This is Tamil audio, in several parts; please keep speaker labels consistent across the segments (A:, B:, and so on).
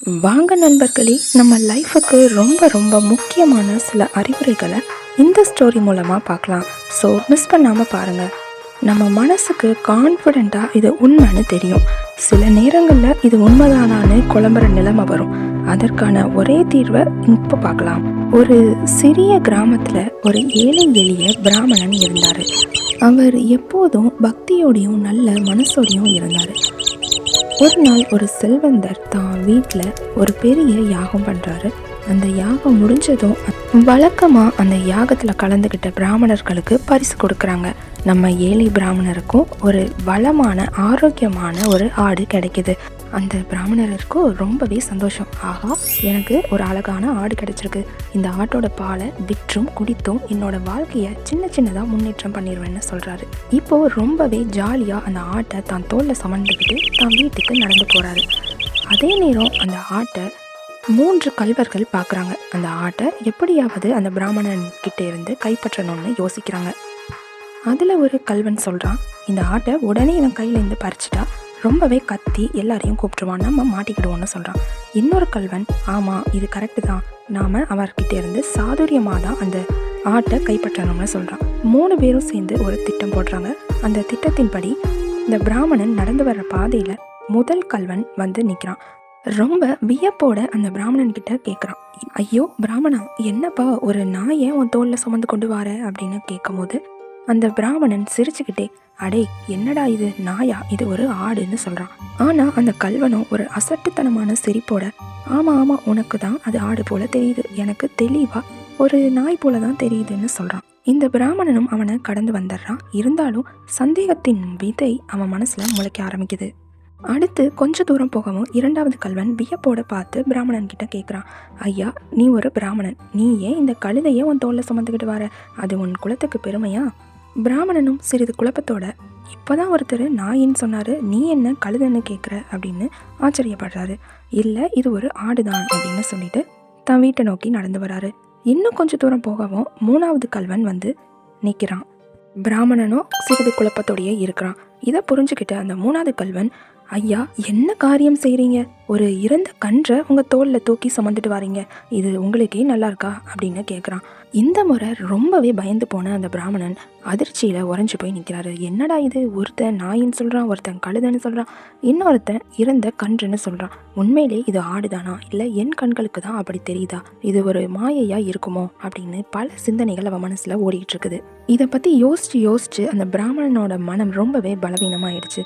A: வாங்க நண்பர்களே, நம்ம லைஃபுக்கு ரொம்ப ரொம்ப முக்கியமான சில அறிவுரைகளை இந்த ஸ்டோரி மூலமாக பார்க்கலாம். ஸோ மிஸ் பண்ணாமல் பாருங்கள். நம்ம மனசுக்கு கான்ஃபிடெண்ட்டாக இது உண்மைன்னு தெரியும். சில நேரங்களில் இது உண்மைதானான்னு குழம்புற நிலைமை வரும். அதற்கான ஒரே தீர்வை இப்போ பார்க்கலாம். ஒரு சிறிய கிராமத்தில் ஒரு ஏழை எளிய பிராமணன் இருந்தார். அவர் எப்போதும் பக்தியோடையும் நல்ல மனசோடையும் இருந்தார். ஒரு நாள் ஒரு செல்வந்தர் தான் வீட்டில் ஒரு பெரிய யாகம் பண்ணுறாரு. அந்த யாகம் முடிஞ்சதும் வழக்கமாக அந்த யாகத்தில் கலந்துக்கிட்ட பிராமணர்களுக்கு பரிசு கொடுக்குறாங்க. நம்ம ஏழை பிராமணருக்கும் ஒரு வளமான ஆரோக்கியமான ஒரு ஆடு கிடைக்கிது. அந்த பிராமணருக்கும் ரொம்பவே சந்தோஷம். ஆகா, எனக்கு ஒரு அழகான ஆடு கிடைச்சிருக்கு. இந்த ஆட்டோட பாலை விற்றும் குடித்தும் என்னோட வாழ்க்கையை சின்னதாக முன்னேற்றம் பண்ணிடுவேன்னு சொல்கிறாரு. இப்போது ரொம்பவே ஜாலியாக அந்த ஆட்டை தான் தோளில் சுமந்துக்கிட்டு தான் வீட்டுக்கு நடந்து போகிறாரு. அதே நேரம் அந்த ஆட்டை 3 கள்வர்கள் பார்க்குறாங்க. அந்த ஆட்டை எப்படியாவது அந்த பிராமணன்கிட்ட இருந்து கைப்பற்றணும்னு யோசிக்கிறாங்க. அதில் ஒரு கள்வன் சொல்கிறான், இந்த ஆட்டை உடனே இவன் கையிலேருந்து பறிச்சிட்டா ரொம்பவே கத்தி எல்லாரையும் கூப்பிட்டுருவான், நம்ம மாட்டிக்கிடுவோன்னு சொல்கிறான். இன்னொரு கள்வன், ஆமாம் இது கரெக்டு தான், நாம் அவர்கிட்ட இருந்து சாதுரியமாக தான் அந்த ஆட்டை கைப்பற்றணும்னு சொல்கிறான். 3 பேரும் சேர்ந்து ஒரு திட்டம் போடுறாங்க. அந்த திட்டத்தின்படி இந்த பிராமணன் நடந்து வர்ற பாதையில் முதல் கள்வன் வந்து நிற்கிறான். ரொம்ப வியப்போட அந்த பிராமணன் கிட்ட கேட்குறான், ஐயோ பிராமணா, என்னப்பா ஒரு நாயை உன் தோளில் சுமந்து கொண்டு வர அப்படின்னு கேட்கும் போது அந்த பிராமணன் சிரிச்சுக்கிட்டே, அடே என்னடா இது நாயா, இது ஒரு ஆடுன்னு சொல்கிறான். ஆனால் அந்த கள்வனும் ஒரு அசட்டுத்தனமான சிரிப்போட, ஆமாம் உனக்கு தான் அது ஆடு போல தெரியுது, எனக்கு தெளிவாக ஒரு நாய் போல தான் தெரியுதுன்னு சொல்கிறான். இந்த பிராமணனும் அவனை கடந்து வந்துடுறான். இருந்தாலும் சந்தேகத்தின் விதை அவன் மனசில் முளைக்க ஆரம்பிக்குது. அடுத்து கொஞ்ச தூரம் போகவும் 2வது கள்வன் வியப்போட பார்த்து பிராமணன் கிட்ட கேட்குறான், ஐயா நீ ஒரு பிராமணன், நீ ஏன் இந்த கழுதையை உன் தோளில் சுமந்துக்கிட்டு வர, அது உன் குலத்துக்கு பெருமையா? பிராமணனும் சிறிது குழப்பத்தோட, இப்போதான் ஒருத்தர் நாயின்னு சொன்னார், நீ என்ன கழுதைன்னு கேட்குற அப்படின்னு ஆச்சரியப்படுறாரு. இல்லை இது ஒரு ஆடுதான் அப்படின்னு சொல்லிட்டு தன் வீட்டை நோக்கி நடந்து வராரு. இன்னும் கொஞ்சம் தூரம் போகவும் 3வது கள்வன் வந்து நிற்கிறான். பிராமணனும் சிறிது குழப்பத்தோடையே இருக்கிறான். இதை புரிஞ்சுக்கிட்ட அந்த 3வது கள்வன், ஐயா என்ன காரியம் செய்கிறீங்க, ஒரு இறந்த கன்றை உங்கள் தோளில் தூக்கி சுமந்துட்டு வரீங்க, இது உங்களுக்கே நல்லா இருக்கா அப்படின்னு கேட்குறான். இந்த முறை ரொம்பவே பயந்து போன அந்த பிராமணன் அதிர்ச்சியில் உறைஞ்சு போய் நிற்கிறாரு. என்னடா இது, ஒருத்தன் நாயின்னு சொல்கிறான், ஒருத்தன் கழுதைன்னு சொல்கிறான், இன்னொருத்தன் இறந்த கன்றுன்னு சொல்கிறான். உண்மையிலே இது ஆடுதானா, இல்லை என் கண்களுக்கு தான் அப்படி தெரியுதா, இது ஒரு மாயையா இருக்குமோ அப்படின்னு பல சிந்தனைகள் அவன் மனசில் ஓடிக்கிட்டு இருக்குது. இதை பற்றி யோசிச்சு அந்த பிராமணனோட மனம் ரொம்பவே பலவீனமாயிடுச்சு.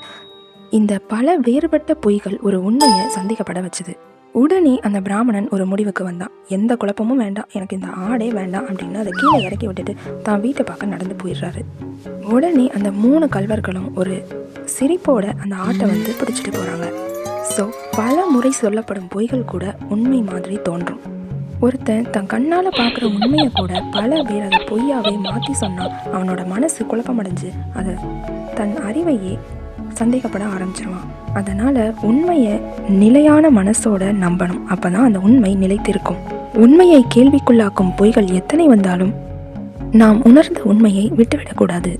A: இந்த பல வேறுபட்ட பொய்கள் ஒரு உண்மையை சந்தேகப்பட வச்சுது. உடனே அந்த பிராமணன் ஒரு முடிவுக்கு வந்தான், எந்த குழப்பமும் வேண்டாம், எனக்கு இந்த ஆடே வேண்டாம் அப்படின்னு அதை கீழே இறக்கி விட்டுட்டு தான் வீட்டை பார்க்க நடந்து போயிடுறாரு. உடனே அந்த 3 கள்வர்களும் ஒரு சிரிப்போட அந்த ஆட்டை வந்து பிடிச்சிட்டு போகிறாங்க. ஸோ பல முறை சொல்லப்படும் பொய்கள் கூட உண்மை மாதிரி தோன்றும். ஒருத்தன் தன் கண்ணால் பார்க்குற உண்மையை கூட பல பேர் அதை பொய்யாவே மாற்றி சொன்னால் அவனோட மனசு குழப்பமடைஞ்சு அதை தன் அறிவையே சந்தேகப்பட ஆரம்பிச்சிருவான். அதனால் உண்மையை நிலையான மனசோட நம்பணும். அப்போ தான் அந்த உண்மை நிலைத்திருக்கும். உண்மையை கேள்விக்குள்ளாக்கும் பொய்கள் எத்தனை வந்தாலும் நாம் உணர்ந்த உண்மையை விட்டுவிடக்கூடாது.